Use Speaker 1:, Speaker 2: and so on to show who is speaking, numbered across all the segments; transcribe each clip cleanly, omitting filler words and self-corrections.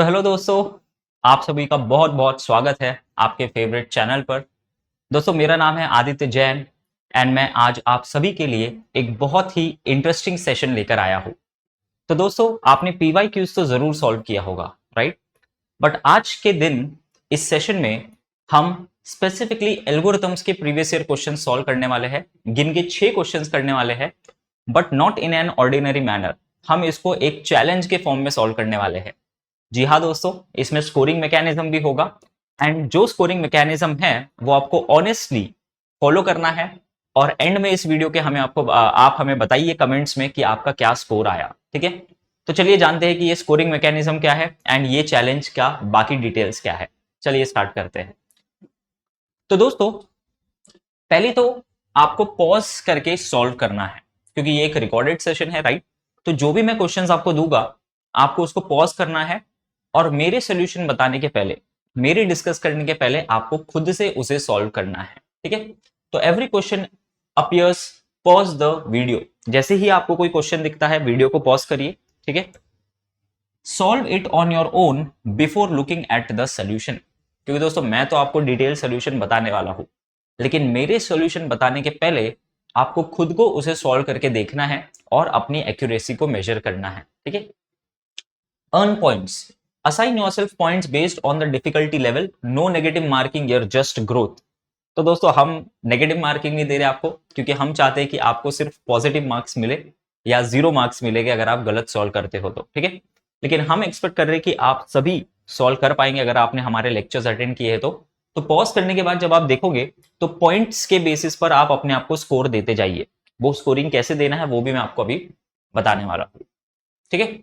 Speaker 1: तो हेलो दोस्तों, आप सभी का बहुत बहुत स्वागत है आपके फेवरेट चैनल पर। दोस्तों, मेरा नाम है आदित्य जैन एंड मैं आज आप सभी के लिए एक बहुत ही इंटरेस्टिंग सेशन लेकर आया हूँ। तो दोस्तों, आपने पीवाई क्यूज तो जरूर सॉल्व किया होगा, राइट? बट आज के दिन इस सेशन में हम स्पेसिफिकली एल्गोरिथम्स के प्रीवियस ईयर क्वेश्चन सॉल्व करने वाले हैं। गिन के 6 क्वेश्चंस करने वाले हैं, but not in an ordinary manner. हम इसको एक चैलेंज के फॉर्म में सॉल्व करने वाले हैं। जी हाँ दोस्तों, इसमें स्कोरिंग मैकेनिज्म भी होगा एंड जो स्कोरिंग मैकेनिज्म है वो आपको ऑनेस्टली फॉलो करना है। और एंड में इस वीडियो के आप हमें बताइए कमेंट्स में कि आपका क्या स्कोर आया। ठीक है, तो चलिए जानते हैं कि ये स्कोरिंग मैकेनिज्म क्या है एंड ये चैलेंज का बाकी डिटेल्स क्या है। चलिए स्टार्ट करते हैं। तो दोस्तों, पहले तो आपको पॉज करके सॉल्व करना है, क्योंकि ये एक रिकॉर्डेड सेशन है, राइट? तो जो भी मैं क्वेश्चंस आपको दूंगा, आपको उसको पॉज करना है और मेरे सोल्यूशन बताने के पहले, मेरे डिस्कस करने के पहले आपको खुद से उसे सॉल्व करना है। ठीक है, तो every question appears, pause the video. जैसे ही आपको कोई क्वेश्चन दिखता है, वीडियो को पॉज करिए। ठीक है, solve it on your own before looking at the solution. क्योंकि दोस्तों, मैं तो आपको डिटेल सोल्यूशन बताने वाला हूं, लेकिन मेरे सॉल्यूशन बताने के पहले आपको खुद को उसे सॉल्व करके देखना है और अपनी एक्यूरेसी को मेजर करना है। ठीक है, earn points, assign yourself points based on the difficulty level, no negative marking here, just growth। तो दोस्तों, हम नेगेटिव मार्किंग नहीं दे रहे आपको, क्योंकि हम चाहते हैं कि आपको सिर्फ पॉजिटिव मार्क्स मिले या 0 मार्क्स मिलेंगे अगर आप गलत सॉल्व करते हो तो। ठीक है, लेकिन हम एक्सपेक्ट कर रहे हैं कि आप सभी सॉल्व कर पाएंगे अगर आपने हमारे लेक्चर्स अटेंड किए हैं तो पॉज करने के बाद जब आप देखोगे तो पॉइंट्स के बेसिस पर आप अपने आप को स्कोर देते जाइए। वो स्कोरिंग कैसे देना है वो भी मैं आपको अभी बताने वाला हूँ। ठीक है,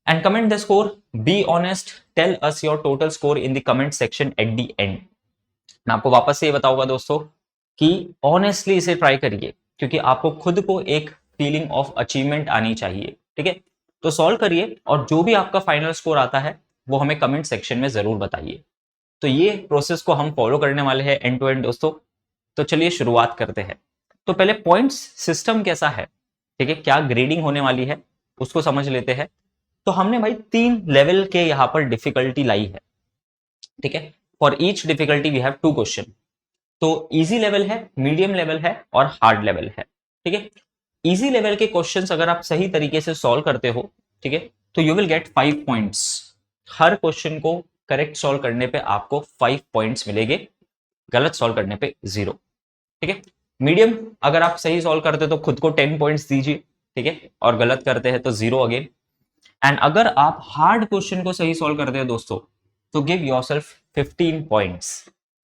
Speaker 1: and comment the score. Be honest, tell us your total score in the comment section at the end। मैं आपको वापस से ये बताऊंगा दोस्तों कि ऑनेस्टली इसे ट्राई करिए, क्योंकि आपको खुद को एक फीलिंग ऑफ अचीवमेंट आनी चाहिए। ठीक है, तो सॉल्व करिए और जो भी आपका फाइनल स्कोर आता है वो हमें कमेंट सेक्शन में जरूर बताइए। तो ये प्रोसेस को हम फॉलो करने वाले हैं एंड टू एंड दोस्तों। तो चलिए शुरुआत करते हैं। तो पहले पॉइंट्स सिस्टम कैसा है, ठीक है, क्या ग्रेडिंग होने वाली है उसको समझ लेते हैं। तो हमने भाई 3 लेवल के यहां पर डिफिकल्टी लाई है। ठीक है, for each difficulty we have 2 question. तो इजी लेवल है, मीडियम लेवल है और हार्ड लेवल है। ठीक है, इजी लेवल के क्वेश्चंस अगर आप सही तरीके से सॉल्व करते हो, ठीक है, तो you will gate 5 points. Her question को करेक्ट सॉल्व करने पे आपको 5 पॉइंट्स मिलेंगे, गलत सॉल्व करने पे 0। ठीक है, मीडियम अगर आप सही सॉल्व करते हो तो खुद को 10 पॉइंट्स दीजिए। ठीक है, और गलत करते हैं तो 0 अगेन। एंड अगर आप हार्ड क्वेश्चन को सही सॉल्व करते हैं दोस्तों, तो गिव योरसेल्फ 15 पॉइंट्स।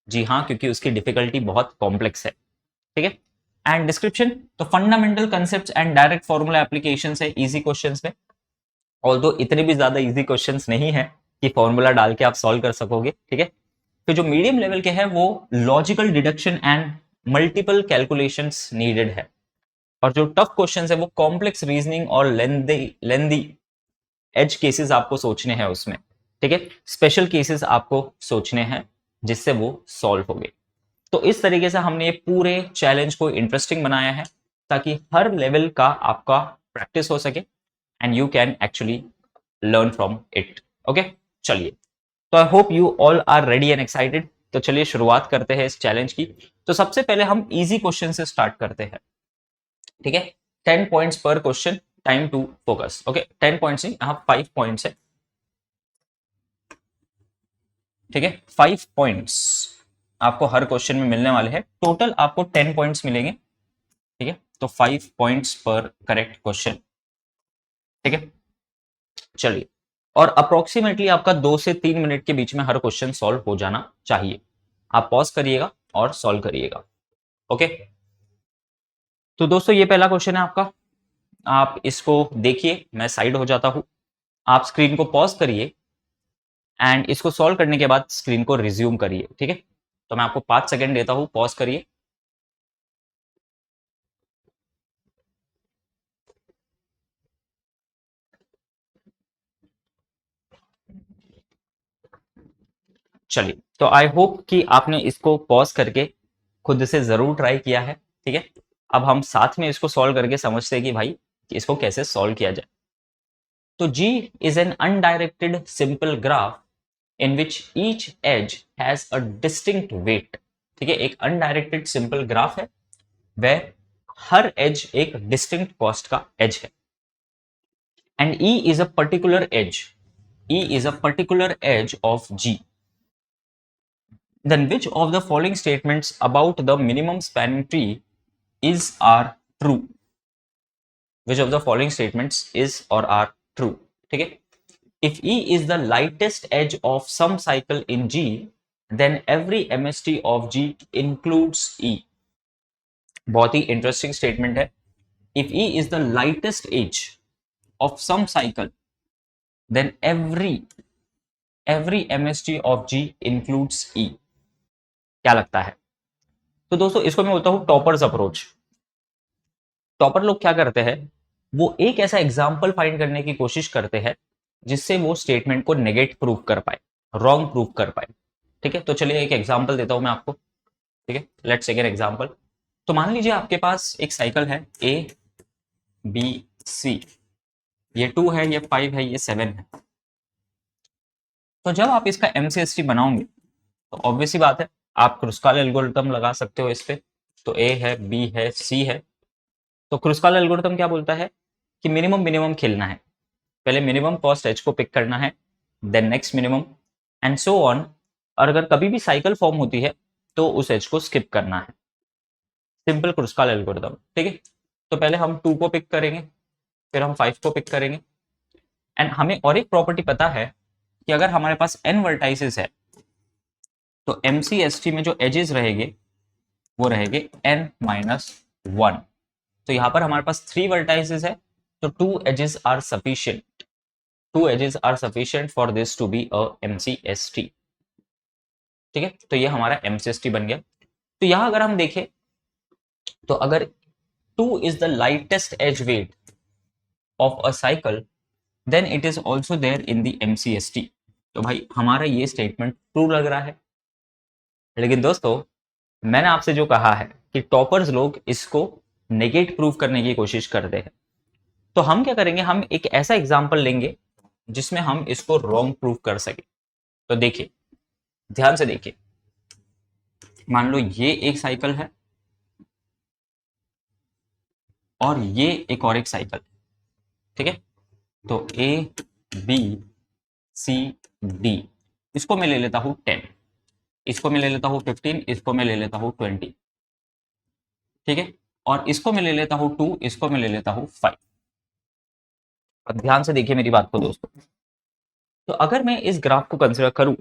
Speaker 1: जी हाँ, क्योंकि उसकी डिफिकल्टी बहुत कॉम्प्लेक्स है। ठीक है, एंड डिस्क्रिप्शन, तो fundamental concepts and direct formula applications है इजी क्वेश्चंस में। ऑल्दो इतने भी ज्यादा इजी क्वेश्चंस नहीं है कि फॉर्मूला डाल के आप सॉल्व कर सकोगे। ठीक है, फिर जो मीडियम लेवल के हैं वो logical deduction and multiple calculations needed है। और जो टफ क्वेश्चंस है वो कॉम्प्लेक्स रीजनिंग और लेंदी लेंदी एज केसेस आपको सोचने हैं उसमें। ठीक है, स्पेशल केसेस आपको सोचने हैं जिससे वो सॉल्व हो गए। तो इस तरीके से हमने ये पूरे चैलेंज को इंटरेस्टिंग बनाया है ताकि हर लेवल का आपका प्रैक्टिस हो सके and you can actually learn from it. Okay, चलिए, तो I hope you all are ready and excited. तो चलिए शुरुआत करते हैं इस चैलेंज की। तो सबसे पहले हम इजी क्वेश्चन से स्टार्ट करते हैं। ठीक है, 10 पॉइंट्स पर question, time to focus. Okay, 10 points नहीं, यहाँ 5 पॉइंट्स है। ठीक है, 5 पॉइंट्स आपको हर क्वेश्चन में मिलने वाले हैं। टोटल आपको 10 पॉइंट्स मिलेंगे। ठीक है, तो 5 पॉइंट्स पर करेक्ट क्वेश्चन। ठीक है, चलिए, और अप्रोक्सीमेटली आपका 2 से 3 मिनट के बीच में हर क्वेश्चन सॉल्व हो जाना चाहिए। आप पॉज करिएगा और सॉल्व करिएगा। ओके, तो दोस्तों ये पहला क्वेश्चन है आपका। आप इसको देखिए, मैं साइड हो जाता हूं। आप स्क्रीन को पॉज करिए एंड इसको सॉल्व करने के बाद स्क्रीन को रिज्यूम करिए। ठीक है, तो मैं आपको 5 सेकंड देता हूं, पॉज करिए। चलिए, तो आई होप कि आपने इसको पॉज करके खुद से जरूर ट्राई किया है। ठीक है, अब हम साथ में इसको सॉल्व करके समझते हैं कि भाई कि इसको कैसे सॉल्व किया जाए। तो G is an undirected simple graph in which each edge has a distinct weight. ठीक है, एक अनडायरेक्टेड सिंपल ग्राफ है वह हर एज एक डिस्टिंक्ट कॉस्ट का एज है. And E is a particular edge. E is a particular edge of G. Then which of the following statements about the minimum spanning tree is are true? Which of the following statements is or are true? ठीक है. If E is the lightest edge of some cycle in G, then every MST of G includes E. बहुत ही interesting statement है. If E is the lightest edge of some cycle, then every MST of G includes E. क्या लगता है? तो दोस्तों इसको मैं बोलता हूं टॉपर्स अप्रोच. टॉपर लोग क्या करते हैं, वो एक ऐसा एग्जाम्पल फाइंड करने की कोशिश करते हैं जिससे वो स्टेटमेंट को नेगेट प्रूव कर पाए, रॉन्ग प्रूव कर पाए. ठीक है, तो चलिए एक एग्जाम्पल देता हूं मैं आपको. ठीक है, लेट्स टेक एन एग्जाम्पल. तो मान लीजिए आपके पास एक साइकिल है ए बी सी, ये 2 है, ये 5 है, ये 7 है. तो जब आप इसका एमसीएसटी बनाओगे तो ऑब्वियसली बात है आप क्रुस्काल एल्गोरिथम लगा सकते हो इस पे. तो ए है, बी है, सी है. तो क्रुस्काल एल्गोरिथम क्या बोलता है कि मिनिमम मिनिमम खेलना है. पहले मिनिमम कॉस्ट एज को पिक करना है, then next minimum and so on. और अगर कभी भी साइकिल फॉर्म होती है तो उस एज को स्किप करना है. Simple Kruskal algorithm. ठीक है, तो पहले हम 2 को पिक करेंगे, फिर हम 5 को पिक करेंगे. एंड हमें और एक प्रॉपर्टी पता है कि अगर हमारे पास n वर्टाइसेस है तो MCST में जो एजेस रहेंगे वो रहेंगे n-1. तो यहां पर हमारे पास 3 वर्टाइसेस है तो 2 edges are sufficient. 2 edges are sufficient for this to be a MCST. ठीक है, तो ये हमारा MCST बन गया. तो यहां अगर हम देखें तो अगर 2 is the lightest edge weight of a cycle, then it is also there in the MCST. तो भाई हमारा ये स्टेटमेंट ट्रू लग रहा है. लेकिन दोस्तों मैंने आपसे जो कहा है कि टॉपर्स लोग इसको नेगेट प्रूव करने की कोशिश करते हैं. तो हम क्या करेंगे, हम एक ऐसा एग्जांपल लेंगे जिसमें हम इसको रॉन्ग प्रूव कर सके. तो देखिए, ध्यान से देखिए. मान लो ये एक साइकिल है और ये एक और एक साइकिल. ठीक है, तो ए बी सी डी, इसको मैं ले लेता हूं 10, इसको मैं ले लेता हूं 15, इसको मैं ले लेता हूं 20. ठीक है, और इसको मैं ले लेता हूं 2, इसको मैं ले लेता हूं 5. अब ध्यान से देखिए मेरी बात को दोस्तों. तो अगर मैं इस ग्राफ को कंसिडर करूं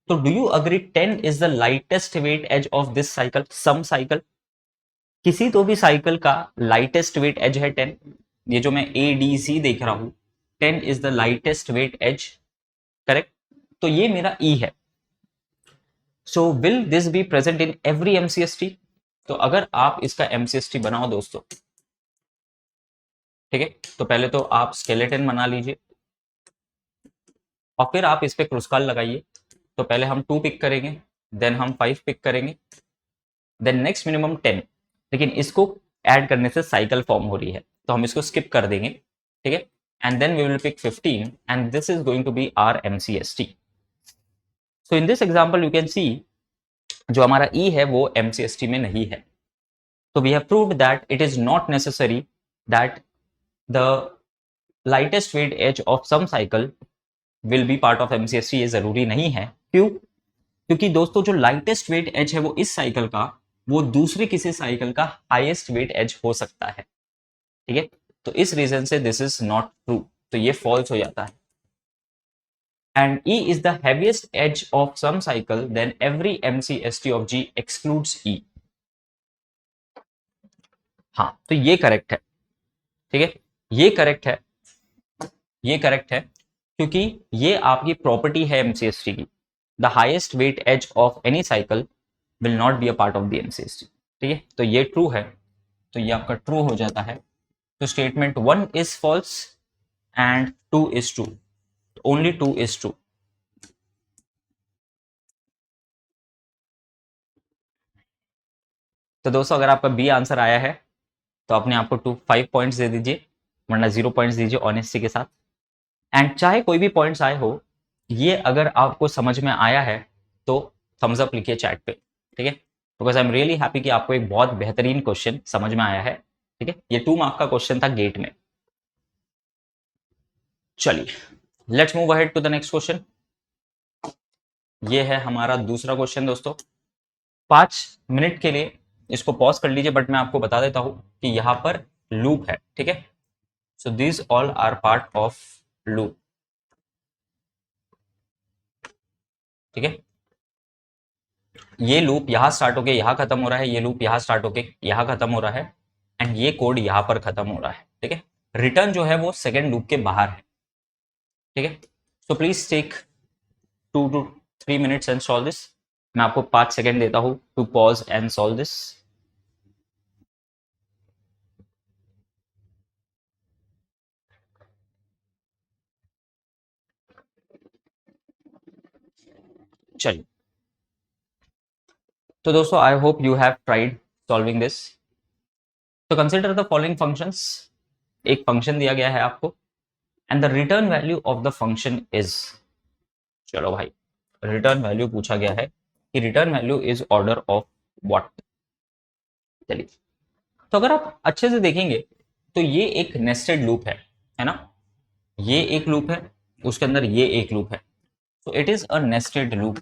Speaker 1: तो do you agree 10 is the lightest weight edge of this cycle, some cycle. किसी तो भी साइकिल का लाइटेस्ट वेट एज है 10. ये जो मैं ए डी सी देख रहा हूं, 10 is the lightest weight edge. Correct, तो ये मेरा ई है. So will this be present in every MCST. तो अगर आप इसका एमसीएसटी बनाओ दोस्तों, ठीक है, तो पहले तो आप स्केलेटन बना लीजिए और फिर आप इस पे क्रुस्काल लगाइए. तो पहले हम 2 पिक करेंगे, देन हम 5 पिक करेंगे, देन नेक्स्ट मिनिमम 10. लेकिन इसको ऐड करने से साइकिल फॉर्म हो रही है तो हम इसको स्किप कर देंगे. ठीक है, and then we will pick 15 and this is going to be our MCST. So in this example you can see जो हमारा ई है वो एमसीएसटी में नहीं है. तो we have proved that it is not necessary that the lightest weight edge of some cycle will be part of MCST. ये जरूरी नहीं है. क्यों? क्योंकि दोस्तों जो लाइटेस्ट वेट एज है वो इस साइकिल का, वो दूसरे किसी साइकिल का हाईएस्ट वेट एज हो सकता है. ठीक है, तो इस रीजन से दिस इज नॉट ट्रू, तो ये फॉल्स हो जाता है. And E is the heaviest edge of some cycle, then every MCST of G excludes E. हाँ, तो ये करेक्ट है. ठीक है, ये करेक्ट है, ये करेक्ट है, क्योंकि ये आपकी प्रॉपर्टी है MCST की. The highest weight edge of any cycle will not be a part of the MCST. ठीक है, तो ये ट्रू है, तो ये आपका ट्रू हो जाता है. तो statement 1 is false and 2 is true. Only 2 is true. तो दोस्तों अगर आपका बी आंसर आया है तो अपने आपको 5 पॉइंट्स दे दीजिए, वरना 0 पॉइंट्स दीजिए ऑनेस्टी के साथ. एंड चाहे कोई भी पॉइंट्स आए हो, ये अगर आपको समझ में आया है तो थम्स अप लिखिए चैट पे, ठीक है, because I am really happy कि आपको एक बहुत बेहतरीन क्वेश्चन समझ में आया है, ठीक है। ये 2 मार्क का क्वेश्चन था गेट में। चलिए let's move ahead to the next question. ये है हमारा दूसरा क्वेश्चन दोस्तों। 5 मिनट के लिए इसको पॉज कर लीजिए, बट मैं आपको बता देता हूं कि यहां पर लूप है, ठीक है। So this all are part of loop, ठीक है। ये लूप यहां स्टार्ट होके यहां खत्म हो रहा है, ये लूप यहां स्टार्ट होके यहां खत्म हो रहा है, एंड ये कोड यहां पर खत्म हो रहा है, ठीक है। रिटर्न जो है वो सेकेंड लूप के बाहर है, ठीक है। So please take 2 to 3 minutes and solve this. मैं आपको 5 सेकेंड देता हूं to pause and solve this. चलिए, तो दोस्तों I hope you have tried solving this. तो कंसिडर द फॉलोइंग फंक्शंस। एक फंक्शन दिया गया है आपको, and the return value of the function is, चलो भाई, रिटर्न वैल्यू पूछा गया है कि return value is order of what. चलिए, तो अगर आप अच्छे से देखेंगे तो ये एक नेस्टेड लूप है ना। ये एक लूप है, उसके अंदर ये एक लूप है, तो it is a nested loop.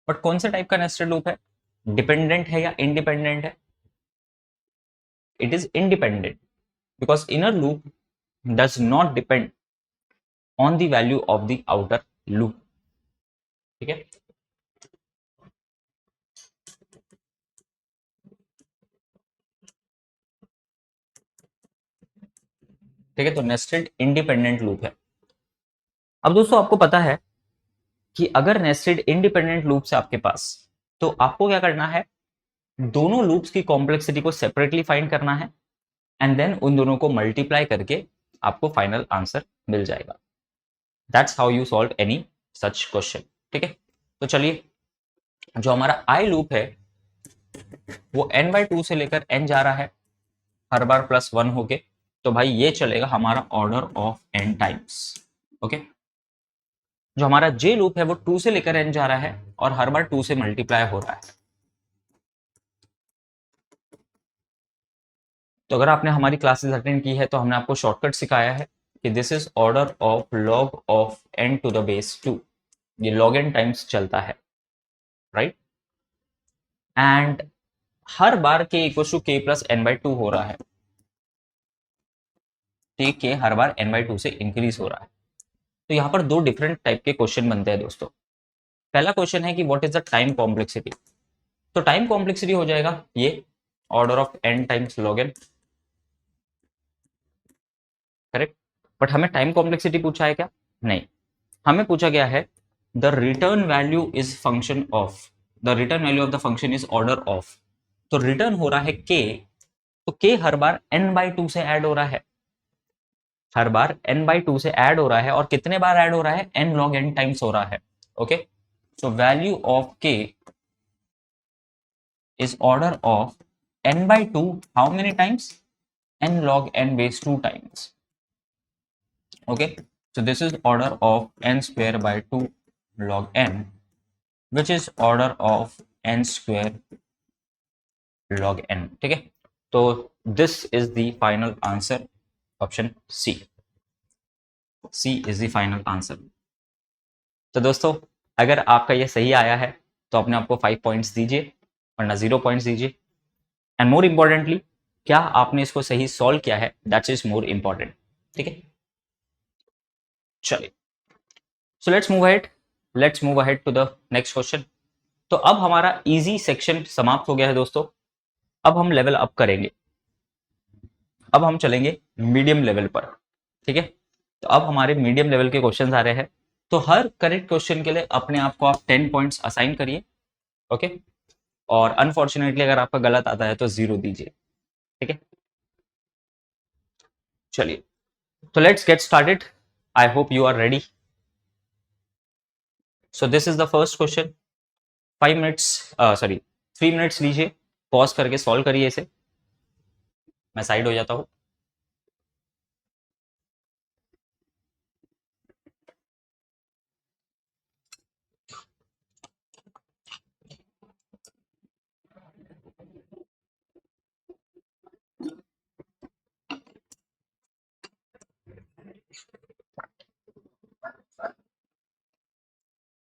Speaker 1: But कौन से टाइप का नेस्टेड लूप है? डिपेंडेंट है या इंडिपेंडेंट है? It is independent, because inner loop does not depend on the value of the outer loop, ठीक है। ठीक है, तो नेस्टेड इंडिपेंडेंट लूप है। अब दोस्तों आपको पता है कि अगर नेस्टेड इंडिपेंडेंट लूप्स है आपके पास, तो आपको क्या करना है, दोनों लूप्स की कॉम्प्लेक्सिटी को सेपरेटली फाइंड करना है, एंड देन उन दोनों को मल्टीप्लाई करके आपको फाइनल आंसर मिल जाएगा। That's how you solve any such question, ठीक है। तो चलिए, जो हमारा आई लूप है वो n/2 से लेकर n जा रहा है, हर बार +1 होके, तो भाई ये चलेगा हमारा order of n times, okay. जो हमारा जे लूप है वो 2 से लेकर n जा रहा है और हर बार 2 से मल्टीप्लाई हो रहा है। तो अगर आपने हमारी क्लासेस अटेंड की है तो हमने आपको शॉर्टकट सिखाया है कि this is order of log of n to the base 2। ये लॉग n टाइम्स चलता है, राइट। एंड हर बार k equal to k plus n/2 हो रहा है, ठीक है, हर बार n/2 से इंक्रीज हो रहा है। तो यहाँ पर 2 डिफरेंट टाइप के क्वेश्चन बनते हैं दोस्तों। पहला क्वेश्चन है कि what is the time complexity. तो टाइम कॉम्प्लेक्सिटी हो जाएगा ये order of n times log n, correct. But हमें टाइम कॉम्प्लेक्सिटी पूछा है क्या? नहीं, हमें पूछा गया है the return value is function of, the return value of the function is order of. तो रिटर्न हो रहा है k, तो k हर बार n/2 से ऐड हो रहा है, हर बार n/2 से ऐड हो रहा है, और कितने बार ऐड हो रहा है? n log n टाइम्स हो रहा है, okay. So value of k is order of n/2, how many times? n log n base 2 times, okay. So this is order of n square by 2 log n, which is order of n square log n, ठीक है। तो this is the final answer, option C is the final answer। तो दोस्तों अगर आपका ये सही आया है तो अपने आपको 5 पॉइंट्स दीजिए, वरना 0 पॉइंट्स दीजिए। एंड मोर इंपॉर्टेंटली, क्या आपने इसको सही सॉल्व किया है, दैट इज मोर इंपॉर्टेंट, ठीक है। चलिए, so let's move ahead to the next question. तो अब हमारा इजी सेक्शन समाप्त हो गया है दोस्तों। अब हम लेवल अप करेंगे, अब हम चलेंगे मीडियम लेवल पर, ठीक है। तो अब हमारे मीडियम लेवल के क्वेश्चन आ रहे हैं। तो हर करेक्ट क्वेश्चन के लिए अपने आप को आप 10 पॉइंट्स असाइन करिए, ओके। और अनफॉर्चुनेटली अगर आपका गलत आता है तो 0 दीजिए, ठीक है। चलिए, तो let's get started. I hope you are ready. So this is the first question. 5 minutes, sorry 3 minutes लीजिए, पॉज करके सॉल्व करिए इसे। मैं साइड हो जाता हूँ।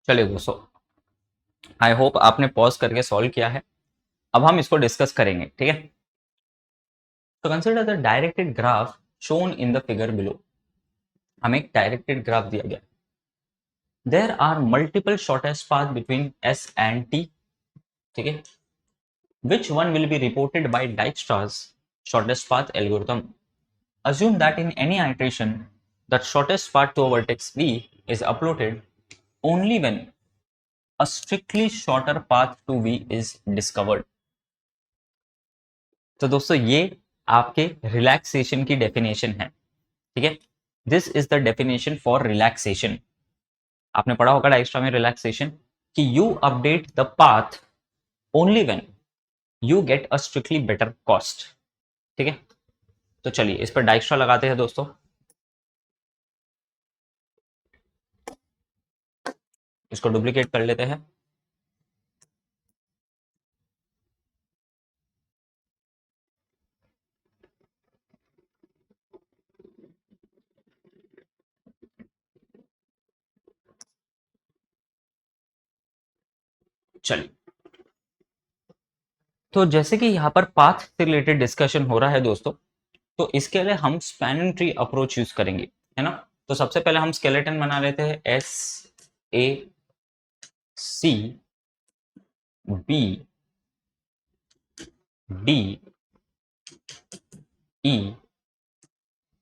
Speaker 1: चलिए दोस्तों, आई होप आपने पॉज करके सॉल्व किया है। अब हम इसको डिस्कस करेंगे, ठीक है। तो consider the directed graph shown in the figure below. हमें एक डायरेक्टेड ग्राफ दिया गया। There are multiple shortest path between S and T, ठीक है। Which one will be reported by Dijkstra's shortest path algorithm. Assume that in any iteration, the shortest path to a vertex V is uploaded only when a strictly shorter path to V is discovered. तो दोस्तों ये आपके relaxation की definition है, ठीक है। This is the definition for relaxation. आपने पढ़ा होगा डाइक्स्ट्रा में रिलैक्सेशन कि you update the path only when you get a strictly better cost, ठीक है। तो चलिए इस पर डाइक्स्ट्रा लगाते हैं दोस्तों। इसको डुप्लीकेट कर लेते हैं। चलिए, तो जैसे कि यहाँ पर पाथ से रिलेटेड डिस्कशन हो रहा है दोस्तों, तो इसके लिए हम स्पैनिंग ट्री अप्रोच यूज करेंगे, है ना। तो सबसे पहले हम स्केलेटन बना लेते हैं। S A C B D E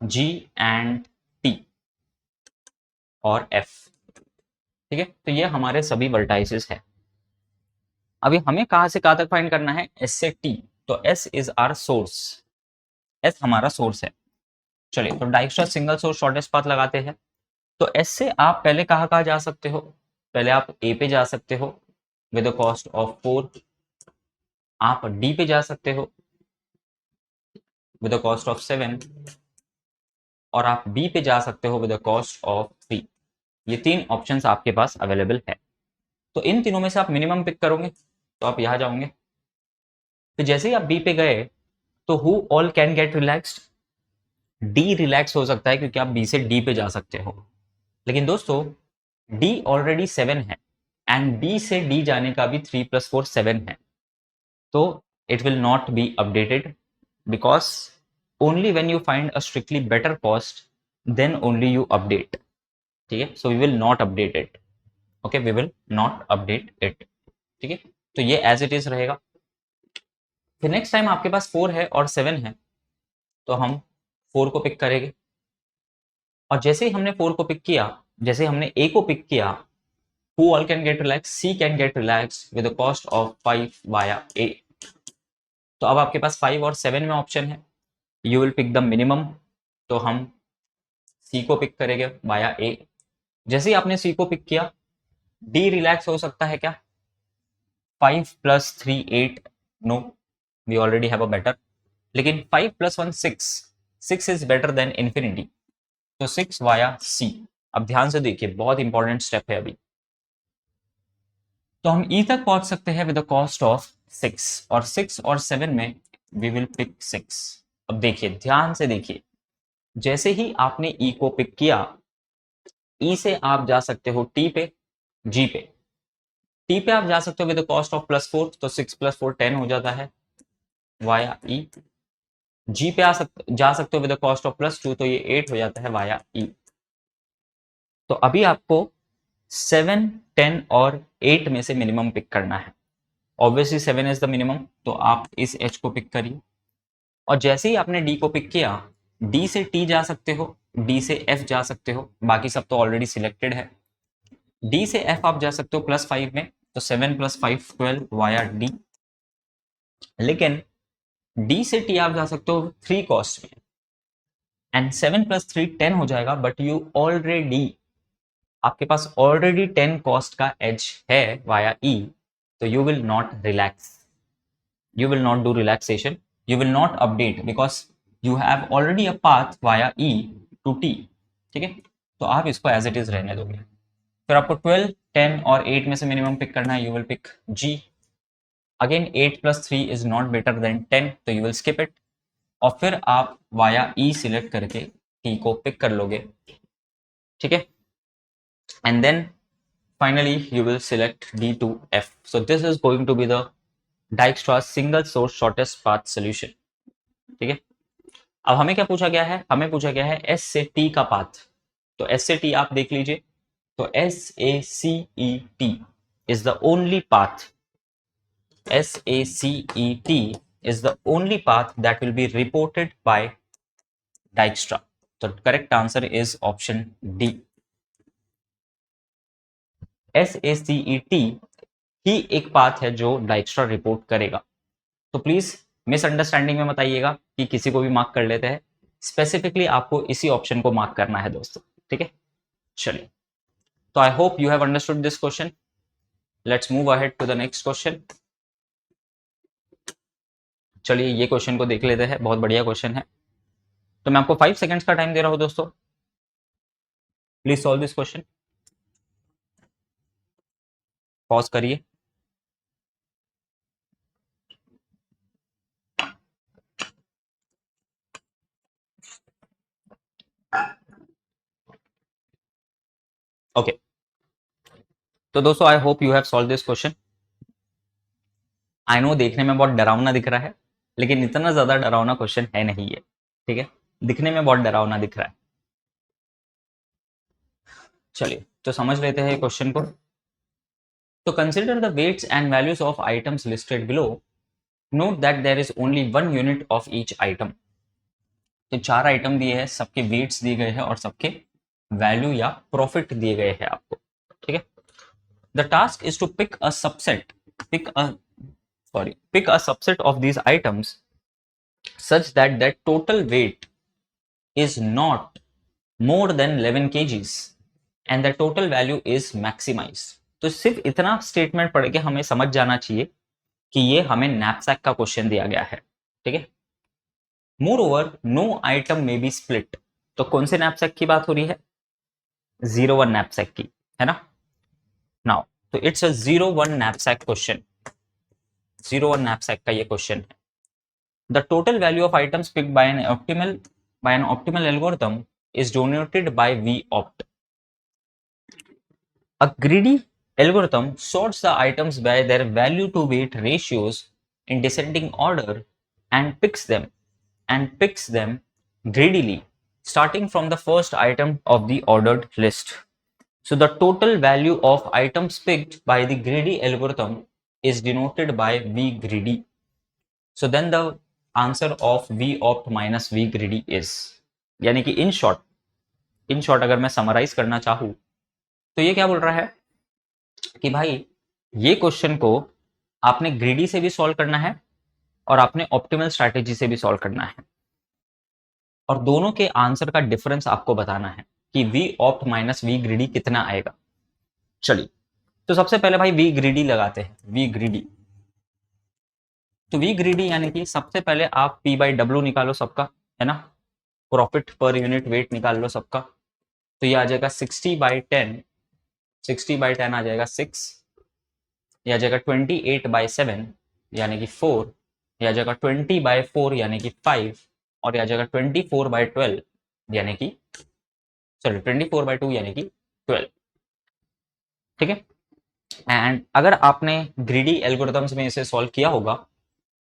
Speaker 1: G and T और एफ, ठीक है। तो ये हमारे सभी वर्टाइसेस है। अभी हमें कहां से कहां तक फाइंड करना है, एस से टी। तो S is our source, S हमारा सोर्स है। चलिए, तो Dijkstra single source shortest path लगाते हैं। तो एस से आप पहले कहाँ कहाँ जा सकते हो, पहले आप ए पे जा सकते हो विद द कॉस्ट ऑफ 4, आप डी पे जा सकते हो विद द कॉस्ट ऑफ 7, और आप बी पे जा सकते हो विद द कॉस्ट ऑफ 3। ये 3 ऑप्शंस आपके पास अवेलेबल है। तो इन तीनों में से आप मिनिमम पिक करोगे, तो आप यहाँ जाओगे। फिर जैसे ही आप बी पे गए, तो who all can get relaxed, D relax हो सकता है क्योंकि आप बी से डी पे जा सकते हो। लेकिन दोस्तों डी ऑलरेडी 7 है एंड बी से डी जाने का भी 3 + 4 7 है। तो it will not be updated because only when you find a strictly better cost then only you update, ठीक है। so we will not update it, okay, we will not update it, ठीक है। तो ये as it is रहेगा। फिर next time आपके पास 4 है और 7 है, तो हम 4 को पिक करेंगे। और जैसे ही हमने 4 को पिक किया, जैसे हमने ए को पिक किया, who all can get relaxed, C can get relaxed with the cost of 5 via A। तो अब आपके पास 5 और 7 में ऑप्शन है, you will pick the minimum. तो हम सी को पिक करेंगे बाया ए। जैसे ही आपने सी को पिक किया, डी रिलैक्स हो सकता है क्या, 5 + 3 8, no, we already have a better. लेकिन 5 + 1 6, 6 इज बेटर देन इन्फिनिटी, तो 6 वाया सी। अब ध्यान से देखिए, बहुत इंपॉर्टेंट स्टेप है अभी। तो हम ई तक पहुंच सकते हैं विद द कॉस्ट ऑफ 6, और 6 और 7 में वी विल पिक 6। अब देखिए, ध्यान से देखिए, जैसे ही आपने ई को पिक किया, ई से आप जा सकते हो टी पे, जी पे। टी पे आप जा सकते हो विद द कॉस्ट ऑफ +4, तो 6 + 4 10 हो जाता है वाया ई। जी पे जा सकते हो विद द कॉस्ट ऑफ +2, तो ये 8 हो जाता है वाया ई। तो अभी आपको 7 10 और 8 में से मिनिमम पिक करना है। ऑब्वियसली 7 इज द मिनिमम, तो आप इस एच को पिक करिए। और जैसे ही आपने डी को पिक किया, डी से टी जा सकते हो, डी से एफ जा सकते हो, बाकी सब तो ऑलरेडी सिलेक्टेड है। डी से एफ आप जा सकते हो +5 में, तो 7 + 5 12 वाया डी। लेकिन डी से टी आप जा सकते हो 3 कॉस्ट में, एंड 7 + 3 10 हो जाएगा, बट यू ऑलरेडी, आपके पास ऑलरेडी 10 कॉस्ट का एज है वाया ई। तो you will not relax, you will not do relaxation, you will not update because you have already a path via E to T, ठीक है। तो आप इसको एज इट इज रहने दोगे। फिर आपको 12 10 और 8 में से मिनिमम पिक करना है, you will pick G। Again 8 + 3 is not better than 10, तो यू विल स्किप इट। और फिर आप वाया E सिलेक्ट करके T को पिक कर लोगे, ठीक है, and then finally you will select D to F. So this is going to be the Dijkstra's single source shortest path solution. ठीक है, अब हमें क्या पूछा गया है, हमें पूछा गया है S से T का पाथ। तो S से T आप देख लीजिए, तो SACET is the only path, SACET is the only path that will be reported by Dijkstra. So correct answer is option D. SACET ही एक पाथ है जो डाइक्स्ट्रा रिपोर्ट करेगा। तो प्लीज मिसअंडरस्टैंडिंग में मत आइएगा कि किसी को भी मार्क कर लेते हैं, स्पेसिफिकली आपको इसी ऑप्शन को मार्क करना है दोस्तों। ठीक है, चलिए, तो I hope you have understood this question. Let's move ahead to the next question. चलिए ये क्वेश्चन को देख लेते हैं, बहुत बढ़िया क्वेश्चन है। तो मैं आपको 5 सेकेंड्स का टाइम दे रहा हूं दोस्तों, please solve this question. Pause करिए। ओके, तो दोस्तों I hope you have solve this question. I know देखने में बहुत डरावना दिख रहा है, लेकिन इतना ज्यादा डरावना क्वेश्चन है नहीं है। ठीक है, दिखने में बहुत डरावना दिख रहा है। चलिए तो समझ लेते हैं क्वेश्चन को। तो consider the weights and values of items listed below. Note that there is only 1 unit of each item. तो 4 आइटम दिए हैं, सबके वेट्स दिए गए हैं और सबके वैल्यू या प्रॉफिट दिए गए हैं आपको। ठीक है, the task is to pick a subset, pick a subset of these items such that their total weight is not more than 11 kgs and the total value is maximized। तो सिर्फ इतना स्टेटमेंट पढ़ के हमें समझ जाना चाहिए कि ये हमें नैपसैक का क्वेश्चन दिया गया है। ठीक है, मोर ओवर नो आइटम में बी स्प्लिट। तो कौन से नैपसैक की बात हो रही है, 01 नैपसैक की, है ना। नाउ तो it's a 01 knapsack question, 01 knapsack का ये क्वेश्चन है। The total value of items picked by an optimal algorithm is denoted by VOPT. A greedy algorithm sorts the items by their value to weight ratios in descending order and picks them greedily starting from the first item of the ordered list. So the total value of items picked by the greedy algorithm is denoted by V greedy. So then the answer of V opt minus V greedy is, यानी कि in short अगर मैं summarise करना चाहूं तो ये क्या बोल रहा है कि भाई ये क्वेश्चन को आपने ग्रीडी से भी सॉल्व करना है और आपने ऑप्टिमल स्ट्रैटेजी से भी सॉल्व करना है, और दोनों के आंसर का डिफरेंस आपको बताना है कि V opt minus V greedy कितना आएगा। चलिए तो सबसे पहले भाई V greedy लगाते हैं, V greedy। तो वी ग्रीडी यानी कि सबसे पहले आप P बाई डब्ल्यू निकालो सबका, है ना, प्रॉफिट पर यूनिट वेट निकाल लो सबका। तो ये आ जाएगा 60/10, 60/10 आ जाएगा 6, ये आ जाएगा 28/7 यानी कि 4, ये आ जाएगा 20/4 यानी कि 5, और ये आ जाएगा 24/12 यानी कि 24/2 यानी कि 12। ठीक है, एंड अगर आपने ग्रीडी एल्गोरिथम्स में इसे सॉल्व किया होगा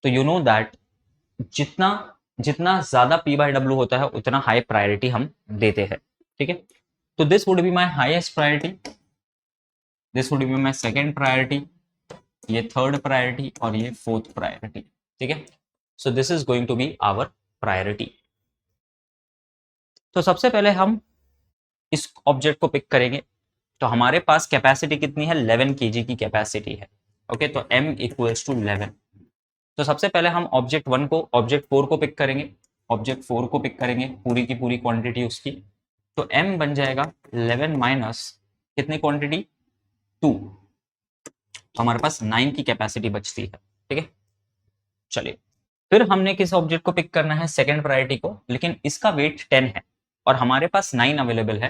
Speaker 1: तो यू नो दैट जितना जितना ज्यादा P बाई डब्ल्यू होता है उतना हाई प्रायोरिटी हम देते हैं। ठीक है, तो this would be my highest priority, this would be my second priority, ये थर्ड प्रायोरिटी और ये फोर्थ प्रायोरिटी। ठीक है, so this is going to be our priority. तो सबसे पहले हम इस ऑब्जेक्ट को पिक करेंगे। तो हमारे पास कैपेसिटी कितनी है, 11 kg की कैपेसिटी है। ओके, तो m इक्वल्स टू 11। तो सबसे पहले हम ऑब्जेक्ट 1 को, ऑब्जेक्ट 4 को पिक करेंगे, ऑब्जेक्ट 4 को पिक करेंगे, पूरी की पूरी क्वांटिटी उसकी। तो m बन जाएगा 11 माइनस कितनी क्वांटिटी, 2। हमारे पास 9 की कैपेसिटी बचती है। ठीक है, चलिए फिर हमने किस ऑब्जेक्ट को पिक करना है, सेकेंड प्रायोरिटी को, लेकिन इसका वेट 10 है और हमारे पास 9 अवेलेबल है।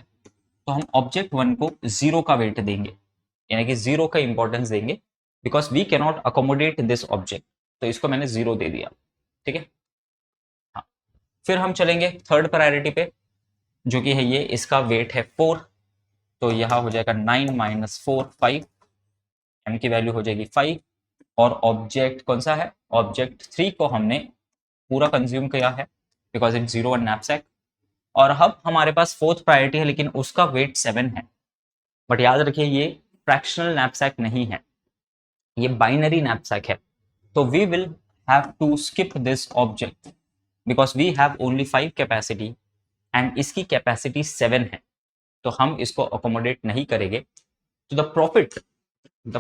Speaker 1: तो हम ऑब्जेक्ट 1 को 0 का वेट देंगे, यानी कि 0 का इंपॉर्टेंस देंगे, because we can not accommodate this object. तो इसको मैंने 0 दे दिया। ठीक है, हाँ, फिर हम चलेंगे थर्ड प्रायोरिटी पे, जो कि है ये, इसका वेट है 4, तो यहाँ हो जाएगा 9 माइनस 4 5, m की वैल्यू हो जाएगी 5, और ऑब्जेक्ट कौन सा है, ऑब्जेक्ट 3 को हमने पूरा कंज्यूम किया है बिकॉज इट 0 1 नैपसैक। और अब हमारे पास फोर्थ प्रायोरिटी है लेकिन उसका वेट 7 है, बट याद रखिए ये फ्रैक्शनल नैपसैक नहीं है, ये बाइनरी नैपसैक है। तो we will have to skip this object because we have only 5 capacity and इसकी कैपेसिटी 7 है, तो हम इसको अकोमोडेट नहीं करेंगे। तो the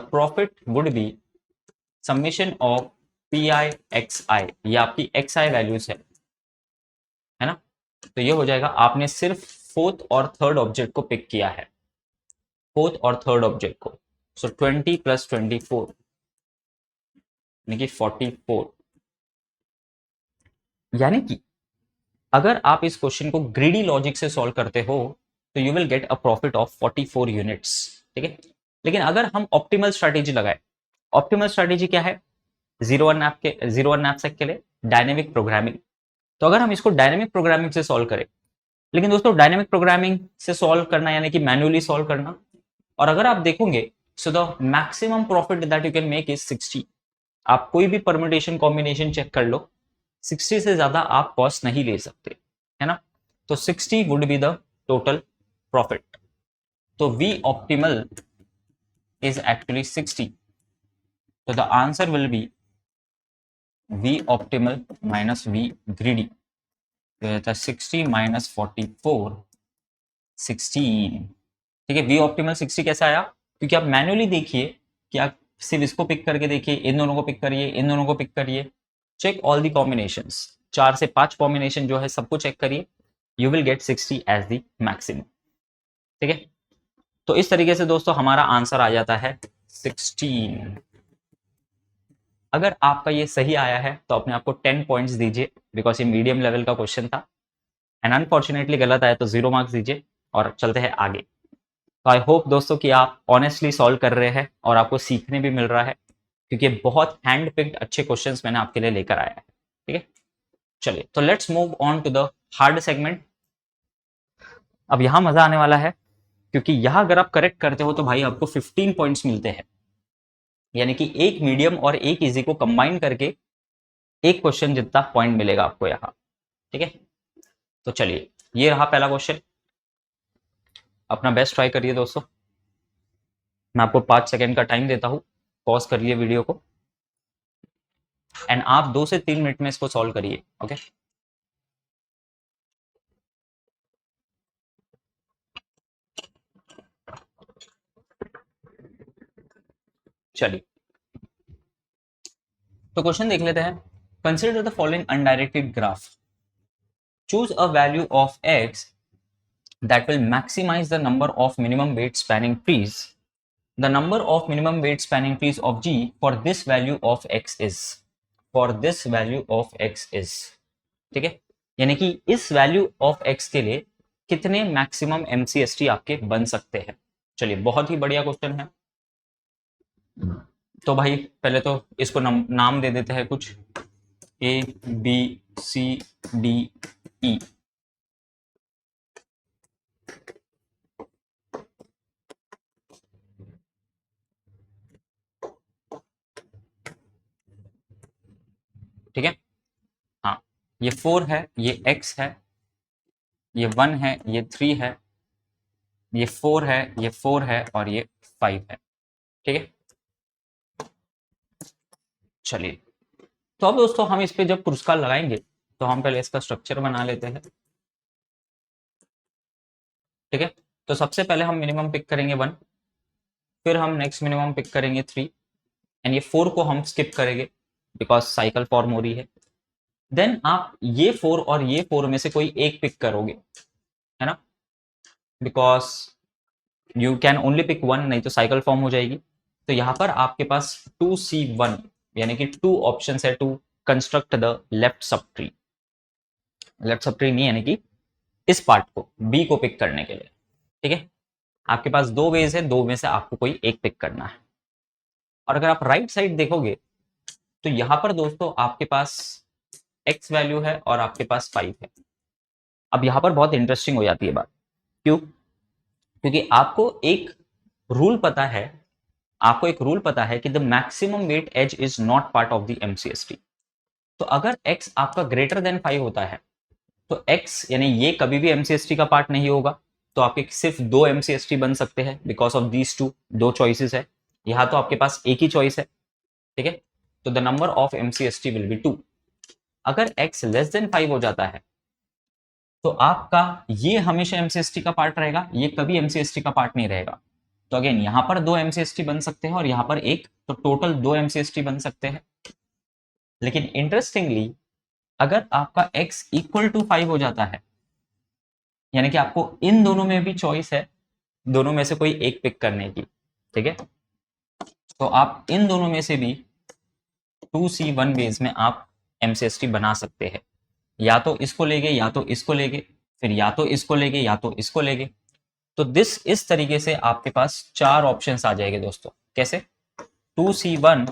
Speaker 1: profit would be summation of P I X I, ये आपकी एक्स आई वैल्यूज है ना। तो ये हो जाएगा, आपने सिर्फ फोर्थ और थर्ड ऑब्जेक्ट को पिक किया है, फोर्थ और थर्ड ऑब्जेक्ट को। सो 20 प्लस 24 यानी कि 44, यानी कि अगर आप इस क्वेश्चन को ग्रीडी लॉजिक से सॉल्व करते हो तो you will get a profit of 44 units, ठीक है। लेकिन अगर हम ऑप्टिमल स्ट्रैटेजी लगाए, ऑप्टिमल स्ट्रैटेजी क्या है, 0 1 नैपसैक के लिए डायनेमिक प्रोग्रामिंग। तो अगर हम इसको डायनेमिक प्रोग्रामिंग से सॉल्व करें, लेकिन दोस्तों डायनेमिक प्रोग्रामिंग से सॉल्व करना यानी कि मैन्युअली सॉल्व करना, और अगर आप देखोगे so the maximum profit that you can make is 60। आप कोई भी परम्यूटेशन कॉम्बिनेशन चेक कर लो, 60 से ज्यादा आप कॉस्ट नहीं ले सकते, है ना। तो 60 would be the total profit. तो वी ऑप्टिमल इज एक्चुअली 60, तो the answer will be V optimal minus V greedy, तो रहता है 60 माइनस 44 16, ठीक है। वी ऑप्टिमल 60 कैसे आया, क्योंकि आप मैन्युअली देखिए कि आप सिर्फ इसको पिक करके देखिए, इन दोनों को पिक करिए, इन दोनों को पिक करिए, चेक ऑल दी कॉम्बिनेशंस, 4 से 5 कॉम्बिनेशन जो है सबको चेक करिए, you will get 60 as the maximum, ठीक है। तो इस तरीके से दोस्तों हमारा आंसर आ जाता है 16। अगर आपका ये सही आया है तो अपने आपको 10 पॉइंट्स दीजिए बिकॉज ये मीडियम लेवल का क्वेश्चन था, एंड अनफॉर्चुनेटली गलत आया तो 0 मार्क्स दीजिए और चलते हैं आगे। तो आई होप दोस्तों कि आप ऑनेस्टली सॉल्व कर रहे हैं और आपको सीखने भी मिल रहा है, क्योंकि बहुत हैंड पिक्ड अच्छे क्वेश्चंस मैंने आपके लिए लेकर आया है, ठीक है। चलिए तो let's move on to the hard segment. अब यहां मजा आने वाला है, क्योंकि यहां अगर आप करेक्ट करते हो तो भाई आपको 15 पॉइंट्स मिलते हैं, यानी कि एक मीडियम और एक इजी को कंबाइन करके एक क्वेश्चन जितना पॉइंट मिलेगा आपको यहाँ, ठीक है। तो चलिए ये रहा पहला क्वेश्चन, अपना बेस्ट ट्राई करिए दोस्तों। मैं आपको 5 सेकेंड का टाइम देता हूँ, पॉज करिए वीडियो को एंड आप 2 से 3 मिनट में इसको सॉल्व करिए, ओके। चलिए तो क्वेश्चन देख लेते हैं। Consider the following undirected graph, choose a value of x that will maximize the number of minimum weight spanning trees. The number of minimum weight spanning trees of G for this value of X is, for this value of X is, ठीक है। यानी कि इस value of X के लिए कितने maximum MCST आपके बन सकते हैं। चलिए बहुत ही बढ़िया क्वेश्चन है। तो भाई पहले तो इसको नाम दे देते हैं कुछ, A B C D E, ठीक है। हाँ ये 4 है, ये X है, ये 1 है, ये 3 है, ये 4 है, ये 4 है और ये 5 है, ठीक है। चलिए तो अब दोस्तों हम इस पे जब पुरस्कार लगाएंगे तो हम पहले इसका स्ट्रक्चर बना लेते हैं, ठीक है। तो सबसे पहले हम मिनिमम पिक करेंगे 1, फिर हम नेक्स्ट मिनिमम पिक करेंगे 3 एंड ये 4 को हम स्किप करेंगे बिकॉज साइकिल फॉर्म हो रही है। देन आप ये 4 और ये 4 में से कोई एक पिक करोगे, है ना, because you can only pick 1, नहीं तो साइकिल फॉर्म हो जाएगी। तो यहाँ पर आपके पास 2C1 यानी कि 2 ऑप्शन है to construct the left sub tree, left sub tree नहीं यानी कि इस पार्ट को बी को पिक करने के लिए, ठीक है। आपके पास 2 वेज है, 2 में से आपको कोई एक पिक करना है। और अगर आप राइट साइड देखोगे तो यहां पर दोस्तों आपके पास एक्स वैल्यू है और आपके पास 5 है। अब यहां पर बहुत इंटरेस्टिंग हो जाती है बात, क्यों, क्योंकि आपको एक रूल पता है कि the maximum weight edge is not part of the MCST. तो अगर x आपका ग्रेटर देन 5 होता है तो x यानी ये कभी भी एमसीएसटी का पार्ट नहीं होगा। तो आपके सिर्फ दो एमसीएसटी बन सकते हैं बिकॉज ऑफ दीज टू, दो चॉइसेस है। यहाँ तो आपके पास एक ही चॉइस है, ठीक है। तो the number of MCST will be 2। अगर x लेस देन 5 हो जाता है तो आपका ये हमेशा एमसीएसटी का पार्ट रहेगा, ये कभी एमसीएसटी का पार्ट नहीं रहेगा। तो अगेन यहां पर दो एमसीएसटी बन सकते हैं और यहां पर एक, तो टोटल दो एमसीएसटी बन सकते हैं। लेकिन इंटरेस्टिंगली अगर आपका x इक्वल टू 5 हो जाता है, यानी कि आपको इन दोनों में भी चॉइस है, दोनों में से कोई एक पिक करने की, ठीक है। तो आप इन दोनों में से भी 2C1 बेस में आप एमसीएसटी बना सकते हैं। या तो इसको लेंगे या तो इसको लेंगे, फिर या तो इसको लेंगे या तो इसको लेंगे। तो इस तरीके से आपके पास चार ऑप्शंस आ जाएंगे दोस्तों। कैसे? 2C1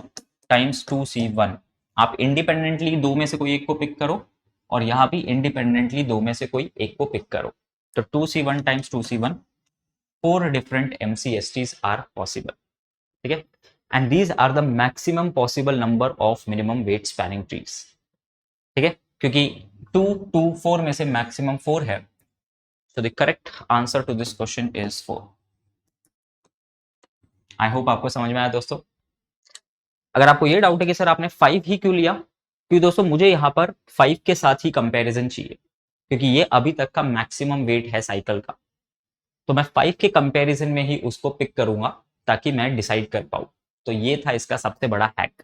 Speaker 1: times 2C1। आप इंडिपेंडेंटली दो में से कोई एक को पिक करो और यहां भी इंडिपेंडेंटली दो में से कोई एक को पिक करो। तो 2C1 times 2C1, 4 different MCSTs are possible, ठीक है। And these are the maximum possible number of minimum weight spanning trees, ठीक है। क्योंकि 2 2 4 में से मैक्सिमम 4 है। So the correct answer to this question is 4. I hope आपको समझ में आया दोस्तों। अगर आपको ये डाउट है कि सर आपने 5 ही क्यों लिया, क्योंकि दोस्तों मुझे यहाँ पर 5 के साथ ही कंपैरिजन चाहिए, क्योंकि ये अभी तक का मैक्सिमम वेट है साइकिल का। तो मैं 5 के कंपैरिजन में ही उसको पिक करूंगा ताकि मैं डिसाइड कर पाऊँ। तो ये था इसका सबसे बड़ा हैक,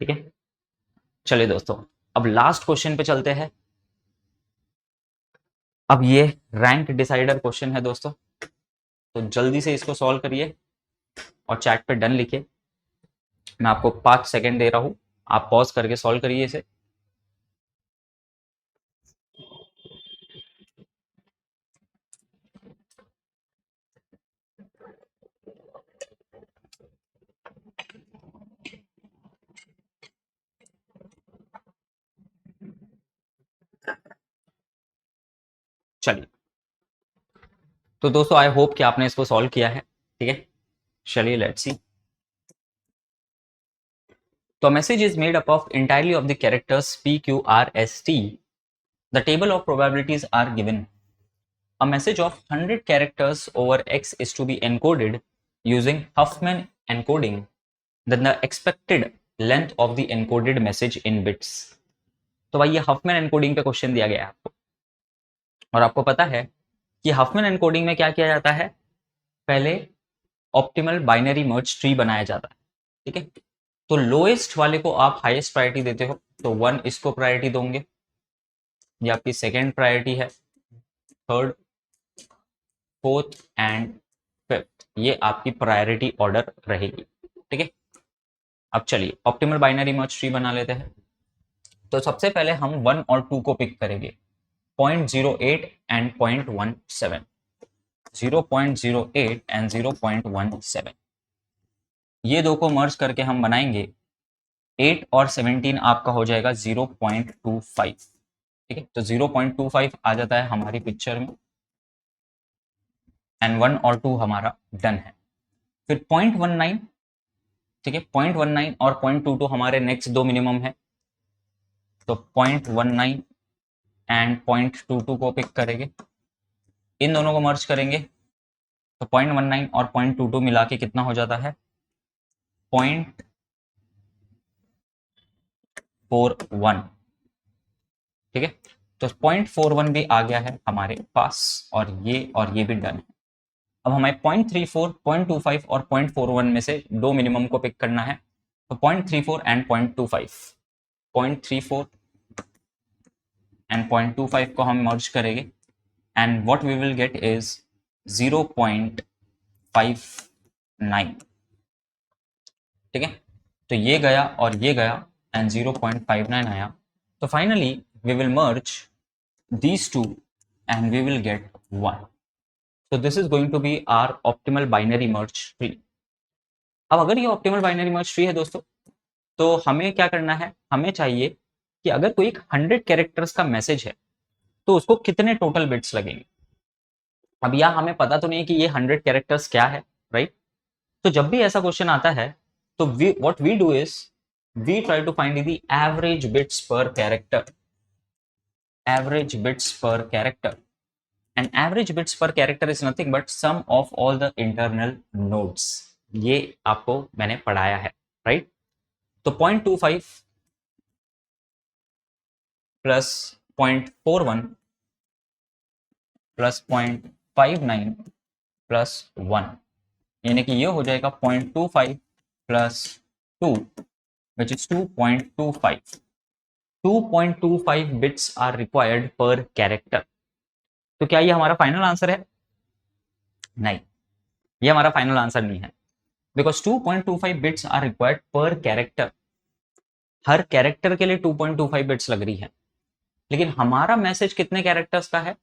Speaker 1: ठीक है। चलिए दोस्तों, अब लास्ट क्वेश्चन पे चलते हैं। अब ये रैंक डिसाइडर क्वेश्चन है दोस्तों, तो जल्दी से इसको सॉल्व करिए और चैट पे डन लिखिए। मैं आपको 5 सेकंड दे रहा हूं, आप पॉज करके सॉल्व करिए इसे। चलिए, तो दोस्तों आई होप कि आपने इसको सॉल्व किया है, ठीक है। चलिए लेट्स सी। तो message is made up of entirely of the characters P, Q, R, S, T. The table of probabilities are given. A message of 100 characters over X is to be encoded using Huffman encoding. Then the expected length of the encoded message in bits. तो भाई ये Huffman encoding पे question दिया गया है आपको, और आपको पता है कि हफमैन एनकोडिंग में क्या किया जाता है, पहले ऑप्टिमल बाइनरी मर्ज ट्री बनाया जाता है, ठीक है। तो लोएस्ट वाले को आप हाईएस्ट प्रायोरिटी देते हो, तो 1 इसको प्रायोरिटी दोगे, ये आपकी सेकेंड प्रायोरिटी है, थर्ड, फोर्थ एंड फिफ्थ, ये आपकी प्रायोरिटी ऑर्डर रहेगी, ठीक है। अब चलिए ऑप्टिमल बाइनरी मर्ज ट्री बना लेते हैं। तो सबसे पहले हम 1 और 2 को पिक करेंगे, 0.08 एंड 0.17, 0.08 एंड 0.17, ये दो को मर्ज करके हम बनाएंगे 8 और 17, आपका हो जाएगा 0.25, ठीक है। तो 0.25 आ जाता है हमारी पिक्चर में, एंड 1 और 2 हमारा डन है। फिर 0.19, ठीक है, 0.19 और 0.22 हमारे नेक्स्ट दो मिनिमम है, तो 0.19 एंड 0.22 को पिक करेंगे, इन दोनों को मर्ज करेंगे, तो 0.19 और 0.22 मिला के कितना हो जाता है, 0.41, ठीक है। तो 0.41 भी आ गया है हमारे पास, और ये भी डन है। अब हमें 0.34, 0.25 और 0.41 में से दो मिनिमम को पिक करना है, तो 0.34 एंड 0.25, 0.34 एंड 0.25 को हम मर्ज करेंगे, and what we will get is 0.59, ठीक है। तो ये गया और ये गया, एंड 0.59 आया। तो finally we will merge these two and we will get 1. So this is going to be our optimal binary merge tree. अब अगर ये ऑप्टिमल बाइनरी मर्ज ट्री है दोस्तों, तो हमें क्या करना है, हमें चाहिए कि अगर कोई 100 कैरेक्टर्स का मैसेज है तो उसको कितने टोटल बिट्स लगेंगे। अब यहाँ हमें पता तो नहीं है कि ये 100 कैरेक्टर्स क्या है, राइट? तो जब भी ऐसा क्वेश्चन आता है तो what we do is we try to find the average bits per character, average bits per character, and average bits per character is nothing but sum of all the internal nodes. ये आपको मैंने पढ़ाया है, right? तो 0.25 plus 0.41 plus 0.59 plus 1, यानी कि ये हो जाएगा 0.25 plus 2 which is 2.25। 2.25 bits are required per character. तो क्या ये हमारा फाइनल आंसर है? नहीं, ये हमारा फाइनल आंसर नहीं है, because 2.25 bits are required per character. Her character के लिए 2.25 बिट्स लग रही है, लेकिन हमारा मैसेज कितने कैरेक्टर्स का है?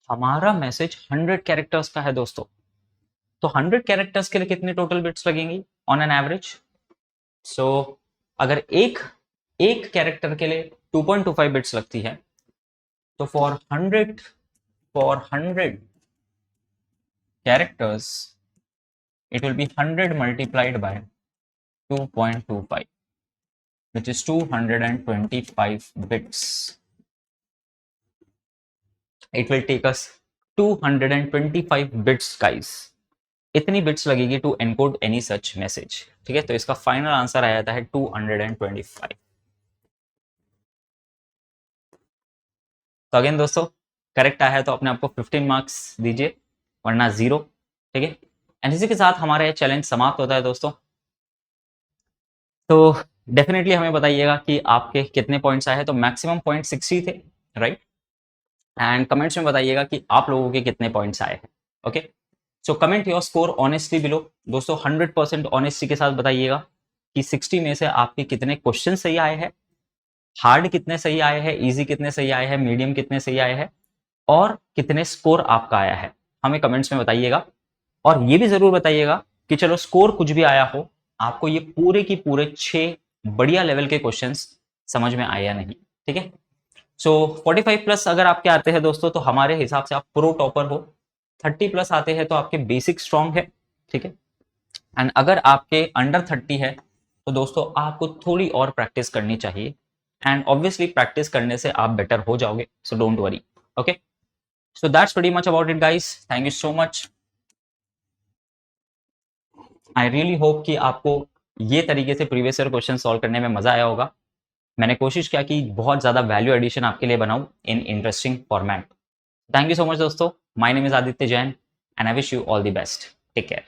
Speaker 1: हमारा मैसेज 100 कैरेक्टर्स का है दोस्तों। तो 100 कैरेक्टर्स के लिए कितने टोटल बिट्स लगेंगी ऑन एन एवरेज? सो अगर एक कैरेक्टर के लिए 2.25 बिट्स लगती है, तो for 100 characters it will be 100 multiplied by 2.25 which is 225 bits. It will take us 225 bits guys, इतनी बिट्स लगेगी to encode any such message. ठीक है, तो इसका फाइनल आंसर आ जाता है 225। तो अगेन दोस्तों, करेक्ट आया है तो अपने आपको 15 मार्क्स दीजिए, वरना 0। ठीक है, एंड इसी के साथ हमारा ये चैलेंज समाप्त होता है दोस्तों। तो डेफिनेटली हमें बताइएगा कि आपके कितने पॉइंट्स आए हैं। तो मैक्सिमम पॉइंट 60 थे, राइट? एंड कमेंट्स में बताइएगा कि आप लोगों के कितने पॉइंट्स आए हैं। Okay, so comment your score honestly below दोस्तों। 100% ऑनेस्टी के साथ बताइएगा कि 60 में से आपके कितने क्वेश्चन सही आए हैं, हार्ड कितने सही आए हैं, इजी कितने सही आए हैं, मीडियम कितने सही आए हैं, और कितने स्कोर आपका आया है, हमें कमेंट्स में बताइएगा। और ये भी जरूर बताइएगा कि चलो स्कोर कुछ भी आया हो, आपको ये पूरे की पूरे 6 बढ़िया लेवल के क्वेश्चंस समझ में आए या नहीं। ठीक है, सो 45 प्लस अगर आपके आते हैं दोस्तों, तो हमारे हिसाब से आप प्रो टॉपर हो। 30 प्लस आते हैं तो आपके बेसिक स्ट्रांग है। ठीक है, एंड अगर आपके अंडर 30 है तो दोस्तों आपको थोड़ी और प्रैक्टिस करनी चाहिए, एंड ऑब्वियसली प्रैक्टिस करने से आप बेटर हो जाओगे, so don't worry. Okay, so that's pretty much about it guys, thank you so much. I really hope कि आपको ये तरीके से प्रीवियस ईयर क्वेश्चन सॉल्व करने में मजा आया होगा। मैंने कोशिश किया कि बहुत ज्यादा वैल्यू एडिशन आपके लिए बनाऊं in interesting format. Thank you so much दोस्तों, my name is Aditya Jain and I wish you all the best, take care.